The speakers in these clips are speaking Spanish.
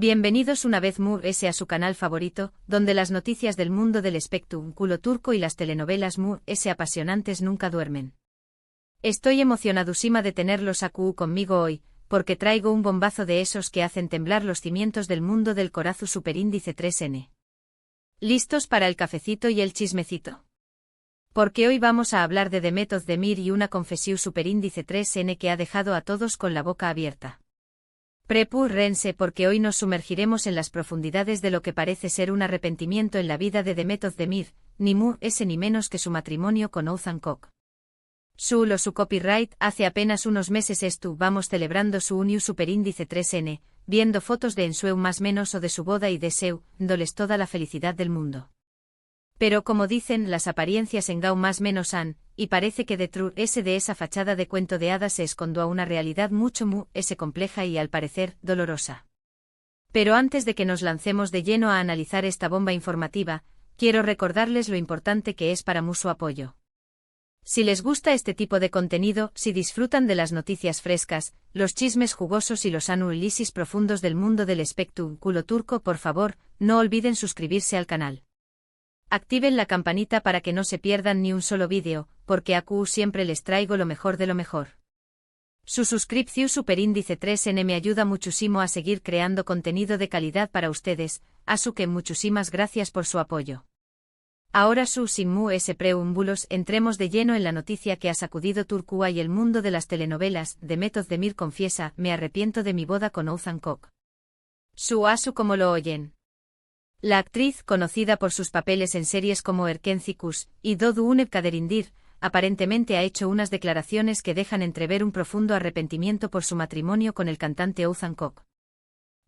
Bienvenidos una vez más a su canal favorito, donde las noticias del mundo del espectáculo turco y las telenovelas más apasionantes nunca duermen. Estoy emocionadísima de tenerlos aquí conmigo hoy, porque traigo un bombazo de esos que hacen temblar los cimientos del mundo del corazón superíndice 3N. ¿Listos para el cafecito y el chismecito? Porque hoy vamos a hablar de Demet Özdemir y una confesión superíndice 3N que ha dejado a todos con la boca abierta. Prepárense porque hoy nos sumergiremos en las profundidades de lo que parece ser un arrepentimiento en la vida de Demet Özdemir, ni más ni menos que su matrimonio con Oğuzhan Koç. Su copyright, hace apenas unos meses vamos celebrando su unión superíndice 3N, viendo fotos de ensueu más menos o de su boda y deseo, dándoles toda la felicidad del mundo. Pero como dicen, las apariencias engau más menos han, y parece que detrás de esa fachada de cuento de hadas se escondió una realidad mucho compleja y al parecer, dolorosa. Pero antes de que nos lancemos de lleno a analizar esta bomba informativa, quiero recordarles lo importante que es para su apoyo. Si les gusta este tipo de contenido, si disfrutan de las noticias frescas, los chismes jugosos y los análisis profundos del mundo del espectáculo turco, por favor, no olviden suscribirse al canal. Activen la campanita para que no se pierdan ni un solo vídeo, porque aquí siempre les traigo lo mejor de lo mejor. Su suscripción superíndice 3N me ayuda muchísimo a seguir creando contenido de calidad para ustedes, así que muchísimas gracias por su apoyo. Ahora sin más preámbulos, entremos de lleno en la noticia que ha sacudido Turquía y el mundo de las telenovelas. Demet Özdemir confiesa, me arrepiento de mi boda con Oğuzhan Koç. Como lo oyen. La actriz, conocida por sus papeles en series como Erkenci y Doğu Unep Kaderindir, aparentemente ha hecho unas declaraciones que dejan entrever un profundo arrepentimiento por su matrimonio con el cantante Oğuzhan Koç.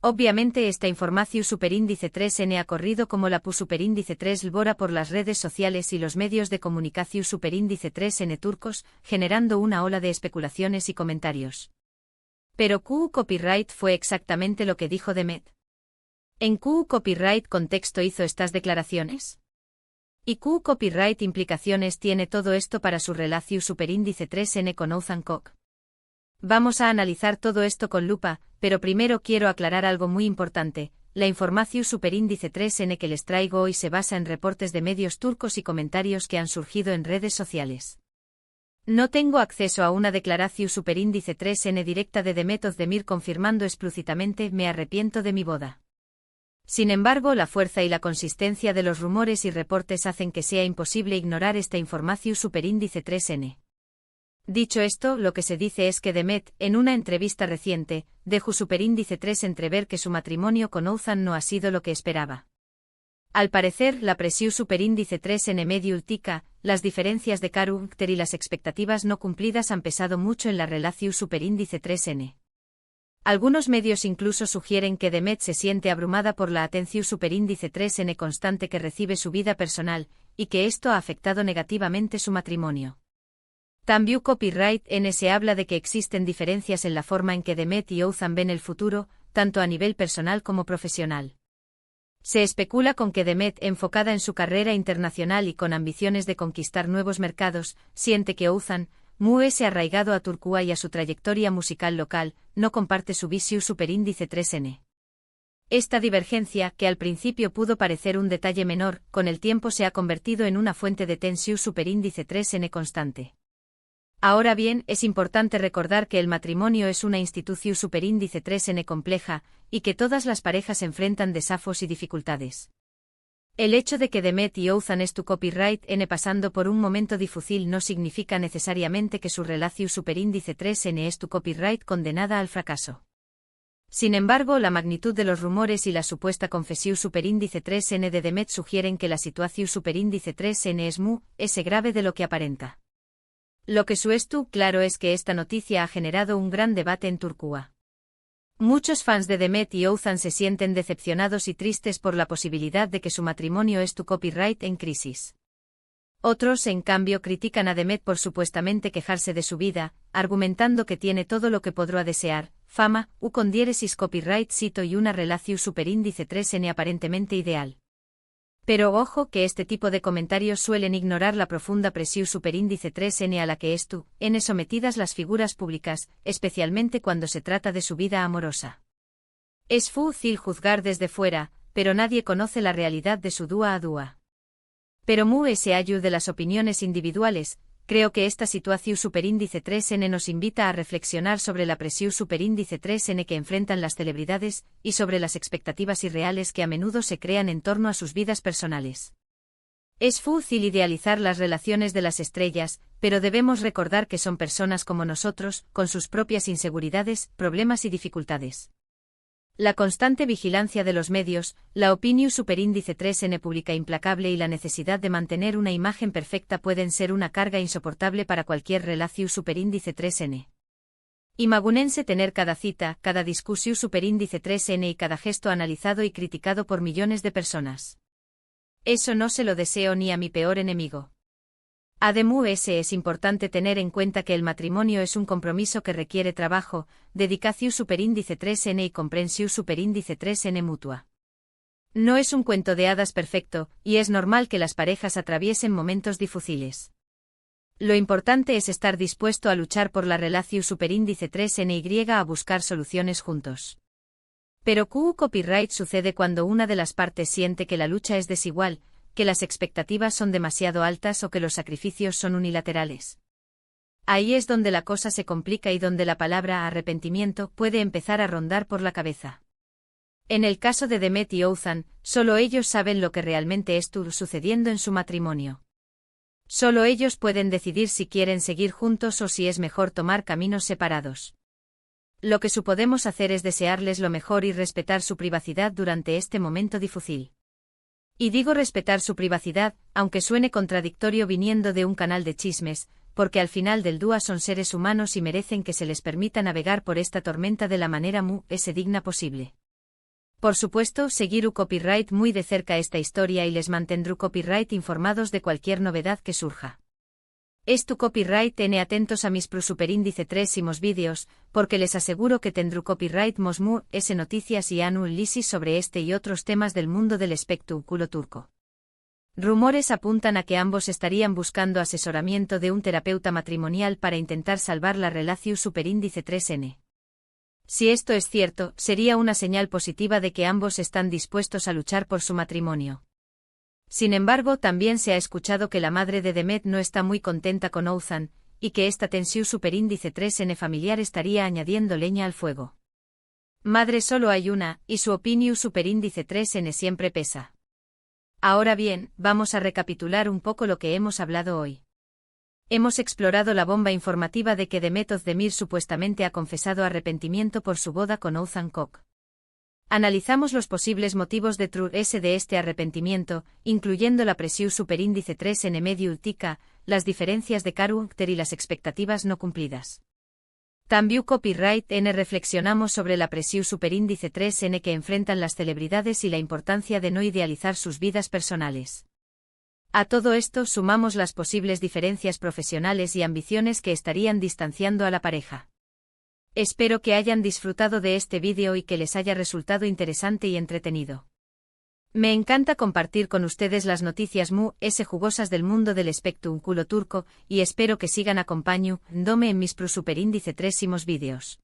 Obviamente esta información superíndice 3N ha corrido como la superíndice 3 Lbora por las redes sociales y los medios de comunicación superíndice 3N turcos, generando una ola de especulaciones y comentarios. Pero copyright fue exactamente lo que dijo Demet. ¿En copyright contexto hizo estas declaraciones? ¿Y copyright implicaciones tiene todo esto para su relación superíndice 3N con Oğuzhan Koç? Vamos a analizar todo esto con lupa, pero primero quiero aclarar algo muy importante. La información superíndice 3N que les traigo hoy se basa en reportes de medios turcos y comentarios que han surgido en redes sociales. No tengo acceso a una declaración superíndice 3N directa de Demet Özdemir confirmando explícitamente me arrepiento de mi boda. Sin embargo, la fuerza y la consistencia de los rumores y reportes hacen que sea imposible ignorar esta información superíndice 3N. Dicho esto, lo que se dice es que Demet, en una entrevista reciente, dejó superíndice 3 entrever que su matrimonio con Oğuzhan no ha sido lo que esperaba. Al parecer, la presión superíndice 3N medio ultica, las diferencias de carácter y las expectativas no cumplidas han pesado mucho en la relación superíndice 3N. Algunos medios incluso sugieren que Demet se siente abrumada por la atención superíndice 3N constante que recibe su vida personal, y que esto ha afectado negativamente su matrimonio. También copyright N se habla de que existen diferencias en la forma en que Demet y Oğuzhan ven el futuro, tanto a nivel personal como profesional. Se especula con que Demet, enfocada en su carrera internacional y con ambiciones de conquistar nuevos mercados, siente que Oğuzhan, muy arraigado a Turquía y a su trayectoria musical local, no comparte su visión superíndice 3N. Esta divergencia, que al principio pudo parecer un detalle menor, con el tiempo se ha convertido en una fuente de tensión superíndice 3N constante. Ahora bien, es importante recordar que el matrimonio es una institución superíndice 3N compleja, y que todas las parejas enfrentan desafíos y dificultades. El hecho de que Demet y Oğuzhan copyright N pasando por un momento difícil no significa necesariamente que su relación superíndice 3N copyright condenada al fracaso. Sin embargo, la magnitud de los rumores y la supuesta confesión superíndice 3N de Demet sugieren que la situación superíndice 3N es grave de lo que aparenta. Lo que claro es que esta noticia ha generado un gran debate en Turquía. Muchos fans de Demet y Oğuzhan se sienten decepcionados y tristes por la posibilidad de que su matrimonio copyright en crisis. Otros, en cambio, critican a Demet por supuestamente quejarse de su vida, argumentando que tiene todo lo que podrá desear, fama, con diéresis copyright sito y una relación superíndice 3N aparentemente ideal. Pero ojo que este tipo de comentarios suelen ignorar la profunda presión superíndice 3N a la que N sometidas las figuras públicas, especialmente cuando se trata de su vida amorosa. Es fácil juzgar desde fuera, pero nadie conoce la realidad de su dúa a dúa. Pero mu se ayuda de las opiniones individuales. Creo que esta situación superíndice 3n nos invita a reflexionar sobre la presión superíndice 3n que enfrentan las celebridades, y sobre las expectativas irreales que a menudo se crean en torno a sus vidas personales. Es fácil idealizar las relaciones de las estrellas, pero debemos recordar que son personas como nosotros, con sus propias inseguridades, problemas y dificultades. La constante vigilancia de los medios, la opinión superíndice 3n pública implacable y la necesidad de mantener una imagen perfecta pueden ser una carga insoportable para cualquier relación superíndice 3n. Imagínense tener cada cita, cada discusión superíndice 3n y cada gesto analizado y criticado por millones de personas. Eso no se lo deseo ni a mi peor enemigo. Además, es importante tener en cuenta que el matrimonio es un compromiso que requiere trabajo, dedicación superíndice 3n y comprensión superíndice 3n mutua. No es un cuento de hadas perfecto, y es normal que las parejas atraviesen momentos difíciles. Lo importante es estar dispuesto a luchar por la relación superíndice 3n y a buscar soluciones juntos. Pero copyright sucede cuando una de las partes siente que la lucha es desigual, que las expectativas son demasiado altas o que los sacrificios son unilaterales. Ahí es donde la cosa se complica y donde la palabra arrepentimiento puede empezar a rondar por la cabeza. En el caso de Demet y Othan, solo ellos saben lo que realmente está sucediendo en su matrimonio. Solo ellos pueden decidir si quieren seguir juntos o si es mejor tomar caminos separados. Lo que podemos hacer es desearles lo mejor y respetar su privacidad durante este momento difícil. Y digo respetar su privacidad, aunque suene contradictorio viniendo de un canal de chismes, porque al final del día son seres humanos y merecen que se les permita navegar por esta tormenta de la manera digna posible. Por supuesto, seguir copyright muy de cerca esta historia y les mantendré copyright informados de cualquier novedad que surja. Es tu copyright atentos a mis superíndice 3 y vídeos, porque les aseguro que tendré copyright noticias y análisis sobre este y otros temas del mundo del espectáculo turco. Rumores apuntan a que ambos estarían buscando asesoramiento de un terapeuta matrimonial para intentar salvar la relación superíndice 3n. Si esto es cierto, sería una señal positiva de que ambos están dispuestos a luchar por su matrimonio. Sin embargo, también se ha escuchado que la madre de Demet no está muy contenta con Othan, y que esta tensión superíndice 3n familiar estaría añadiendo leña al fuego. Madre solo hay una, y su opinión superíndice 3n siempre pesa. Ahora bien, vamos a recapitular un poco lo que hemos hablado hoy. Hemos explorado la bomba informativa de que Demet Özdemir supuestamente ha confesado arrepentimiento por su boda con Oğuzhan Koç. Analizamos los posibles motivos de este arrepentimiento, incluyendo la presión superíndice 3n medio ultica, las diferencias de carácter y las expectativas no cumplidas. También copyright reflexionamos sobre la presión superíndice 3n que enfrentan las celebridades y la importancia de no idealizar sus vidas personales. A todo esto sumamos las posibles diferencias profesionales y ambiciones que estarían distanciando a la pareja. Espero que hayan disfrutado de este vídeo y que les haya resultado interesante y entretenido. Me encanta compartir con ustedes las noticias jugosas del mundo del espectáculo turco, y espero que sigan acompañándome en mis superíndice 3 vídeos.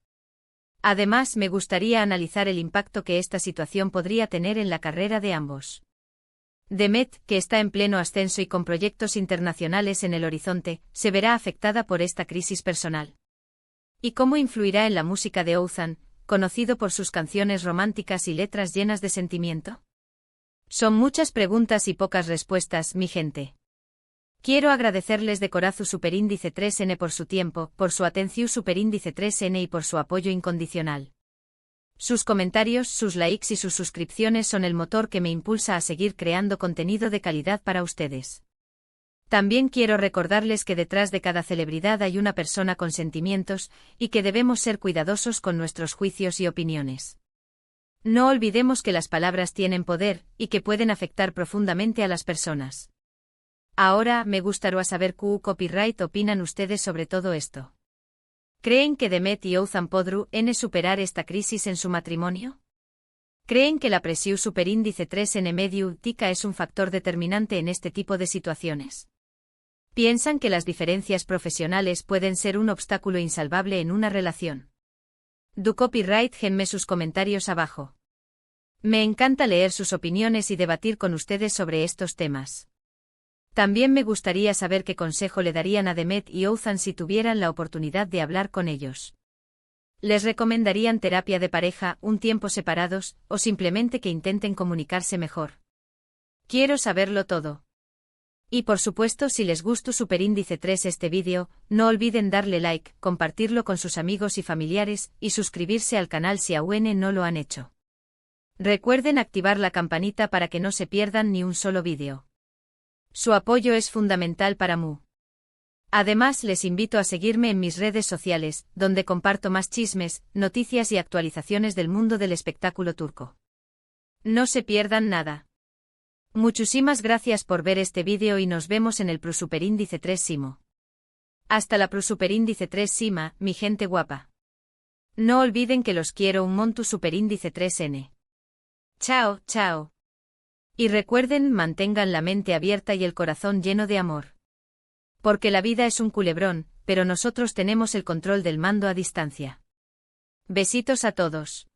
Además, me gustaría analizar el impacto que esta situación podría tener en la carrera de ambos. Demet, que está en pleno ascenso y con proyectos internacionales en el horizonte, se verá afectada por esta crisis personal. ¿Y cómo influirá en la música de Oğuzhan, conocido por sus canciones románticas y letras llenas de sentimiento? Son muchas preguntas y pocas respuestas, mi gente. Quiero agradecerles de corazón superíndice 3n por su tiempo, por su atención superíndice 3n y por su apoyo incondicional. Sus comentarios, sus likes y sus suscripciones son el motor que me impulsa a seguir creando contenido de calidad para ustedes. También quiero recordarles que detrás de cada celebridad hay una persona con sentimientos, y que debemos ser cuidadosos con nuestros juicios y opiniones. No olvidemos que las palabras tienen poder, y que pueden afectar profundamente a las personas. Ahora, me gustaría saber qué copyright opinan ustedes sobre todo esto. ¿Creen que Demet y Oğuzhan podrán superar esta crisis en su matrimonio? ¿Creen que la presión superíndice 3n medio ultica es un factor determinante en este tipo de situaciones? ¿Piensan que las diferencias profesionales pueden ser un obstáculo insalvable en una relación? Du copyright genme sus comentarios abajo. Me encanta leer sus opiniones y debatir con ustedes sobre estos temas. También me gustaría saber qué consejo le darían a Demet y Ouzan si tuvieran la oportunidad de hablar con ellos. ¿Les recomendarían terapia de pareja, un tiempo separados, o simplemente que intenten comunicarse mejor? Quiero saberlo todo. Y por supuesto, si les gustó Superíndice 3 este vídeo, no olviden darle like, compartirlo con sus amigos y familiares, y suscribirse al canal si aún no lo han hecho. Recuerden activar la campanita para que no se pierdan ni un solo vídeo. Su apoyo es fundamental para Mu. Además, les invito a seguirme en mis redes sociales, donde comparto más chismes, noticias y actualizaciones del mundo del espectáculo turco. No se pierdan nada. Muchísimas gracias por ver este vídeo y nos vemos en el Superíndice 3 Simo. Hasta la Superíndice 3 Sima, mi gente guapa. No olviden que los quiero un montón Superíndice 3N. Chao, chao. Y recuerden, mantengan la mente abierta y el corazón lleno de amor. Porque la vida es un culebrón, pero nosotros tenemos el control del mando a distancia. Besitos a todos.